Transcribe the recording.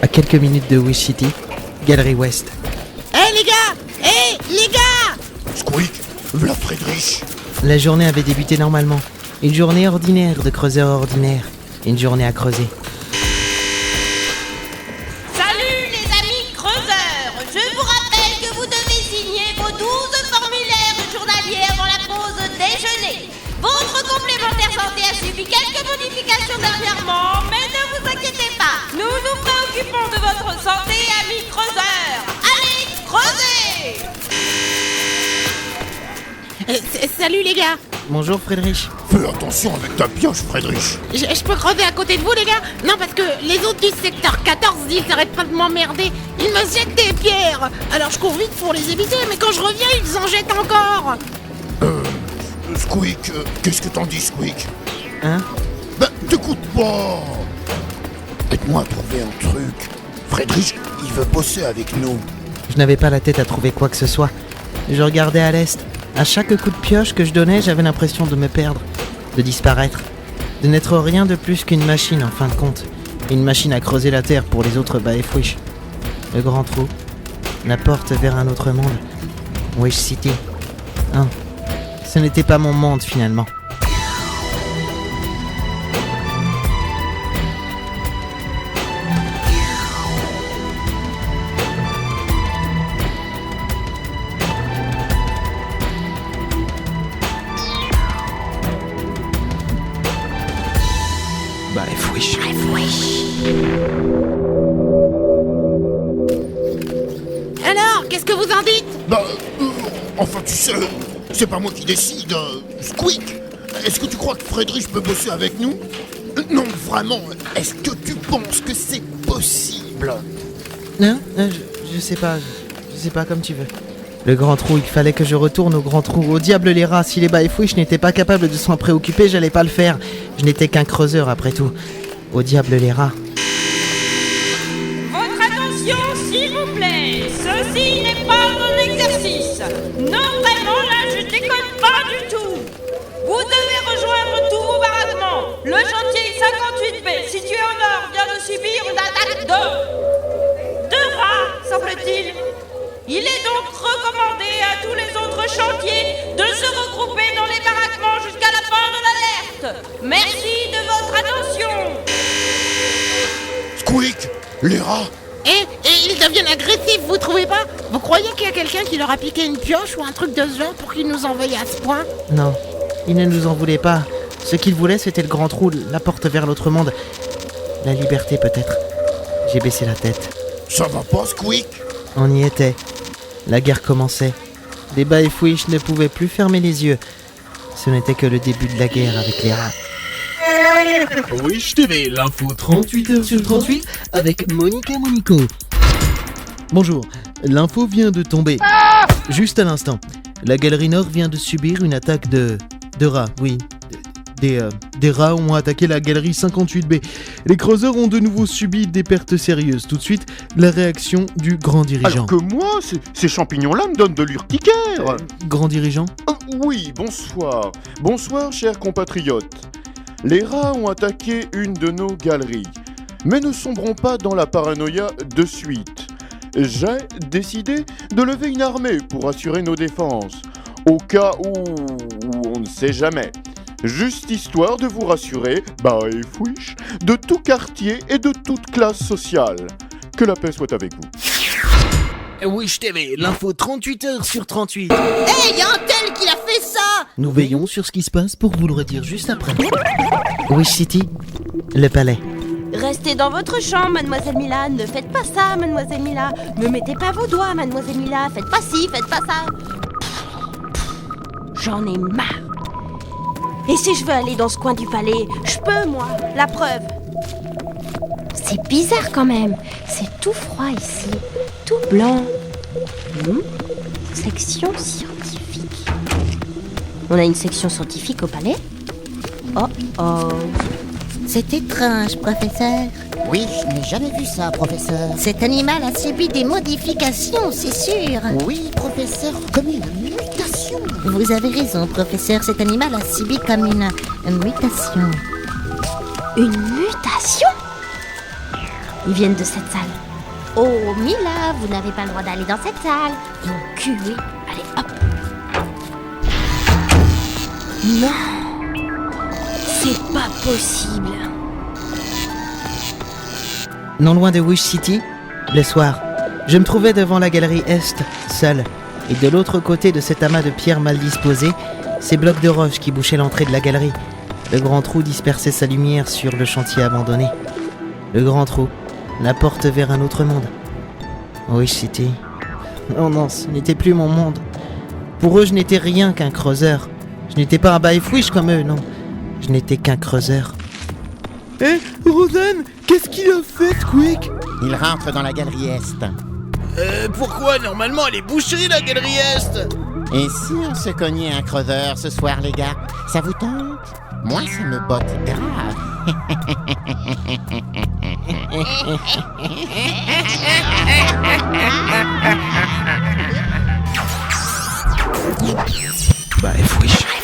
À quelques minutes de Wish City, Galerie Ouest. Hé les gars! Hé les gars! Squeak, v'là Friedrich. La journée avait débuté normalement. Une journée ordinaire de creuseur ordinaire. Une journée à creuser. Salut les amis creuseurs! Je vous rappelle que vous devez signer vos 12 formulaires journaliers avant la pause déjeuner. Votre complémentaire santé a subi quelques modifications dernièrement, mais ne vous inquiétez pas. Nous nous préoccupons de votre santé, amis creuseurs. Allez, creusez! Salut les gars! Bonjour Friedrich. Fais attention avec ta pioche, Friedrich. Je peux creuser à côté de vous les gars? Non parce que les autres du secteur 14 ils arrêtent pas de m'emmerder. Ils me jettent des pierres. Alors je cours vite pour les éviter, mais quand je reviens ils en jettent encore. Squeak, qu'est-ce que t'en dis, Squeak? Hein? Ben, t'écoutes pas. Aide-moi à trouver un truc. Friedrich, il veut bosser avec nous. Je n'avais pas la tête à trouver quoi que ce soit. Je regardais à l'est. À chaque coup de pioche que je donnais, j'avais l'impression de me perdre, de disparaître, de n'être rien de plus qu'une machine en fin de compte. Une machine à creuser la terre pour les autres Baefwish. Le grand trou, la porte vers un autre monde. Wish City. Hein. Ce n'était pas mon monde finalement. Baefwish. Alors, qu'est-ce que vous en dites? Bah, enfin tu sais, c'est pas moi qui décide. Squeak, est-ce que tu crois que Friedrich peut bosser avec nous? Non, vraiment, est-ce que tu penses que c'est possible? Non, je sais pas. Je sais pas comme tu veux. Le grand trou, il fallait que je retourne au grand trou. Au diable les rats, si les Baefwish n'étaient pas capables de s'en préoccuper, j'allais pas le faire. Je n'étais qu'un creuseur après tout. Au diable les rats. Votre attention, s'il vous plaît. Ceci n'est pas un exercice. Non, vraiment, là, je déconne pas du tout. Vous devez rejoindre tous vos baraquements. Le chantier 58B, situé au nord, vient de subir une attaque de rats, semble-t-il. Il est donc recommandé à tous les autres chantiers de se regrouper dans les baraquements jusqu'à la fin de l'alerte. Merci de votre attention. Squeak, les rats. Et ils deviennent agressifs, vous trouvez pas? Vous croyez qu'il y a quelqu'un qui leur a piqué une pioche ou un truc de ce genre pour qu'ils nous en veuillent à ce point? Non, ils ne nous en voulaient pas. Ce qu'ils voulaient, c'était le grand trou, la porte vers l'autre monde. La liberté, peut-être. J'ai baissé la tête. Ça va pas, Squeak? On y était. La guerre commençait. Les Baefwish ne pouvaient plus fermer les yeux. Ce n'était que le début de la guerre avec les rats. Wish TV, l'info 38h sur 38 avec Monica Monico. Bonjour, l'info vient de tomber. Juste à l'instant. La galerie Nord vient de subir une attaque de rats, oui. Des rats ont attaqué la galerie 58B. Les creuseurs ont de nouveau subi des pertes sérieuses. Tout de suite, la réaction du grand dirigeant. Alors que moi, ces champignons-là me donnent de l'urticaire. Grand dirigeant? Oui, bonsoir. Bonsoir, chers compatriotes. Les rats ont attaqué une de nos galeries. Mais ne sombrons pas dans la paranoïa de suite. J'ai décidé de lever une armée pour assurer nos défenses. Au cas où on ne sait jamais. Juste histoire de vous rassurer, Baefwish, de tout quartier et de toute classe sociale. Que la paix soit avec vous. Wish TV, l'info 38h sur 38. Hey, y a un tel qui a fait ça! Nous veillons sur ce qui se passe pour vous le redire juste après. Wish City, le palais. Restez dans votre champ, mademoiselle Mila. Ne faites pas ça, mademoiselle Mila. Ne mettez pas vos doigts, mademoiselle Mila. Faites pas ci, faites pas ça. J'en ai marre. Et si je veux aller dans ce coin du palais, je peux, moi. La preuve. C'est bizarre quand même. C'est tout froid ici. Tout blanc. Section scientifique. On a une section scientifique au palais? Oh oh. C'est étrange, professeur. Oui, je n'ai jamais vu ça, professeur. Cet animal a subi des modifications, c'est sûr. Oui, professeur, comme une mutation. Vous avez raison, professeur. Cet animal a subi comme une mutation. Une mutation? Ils viennent de cette salle. Oh, Mila, vous n'avez pas le droit d'aller dans cette salle. Enculé. Allez, hop. Non. C'est pas possible. Non loin de Wish City, le soir, je me trouvais devant la galerie Est, seul, et de l'autre côté de cet amas de pierres mal disposées, ces blocs de roches qui bouchaient l'entrée de la galerie. Le grand trou dispersait sa lumière sur le chantier abandonné. Le grand trou, la porte vers un autre monde. Wish City. Non, ce n'était plus mon monde. Pour eux, je n'étais rien qu'un creuseur. Je n'étais pas un baïfouiche comme eux, non. Je n'étais qu'un creuseur. Hé, Rosanne, qu'est-ce qu'il a fait, Squeak? Il rentre dans la galerie Est. Pourquoi? Normalement, elle est bouchée, la galerie Est. Et si on se cognait un creuseur ce soir, les gars? Ça vous tente? Moi, ça me botte grave. Baïfouiche.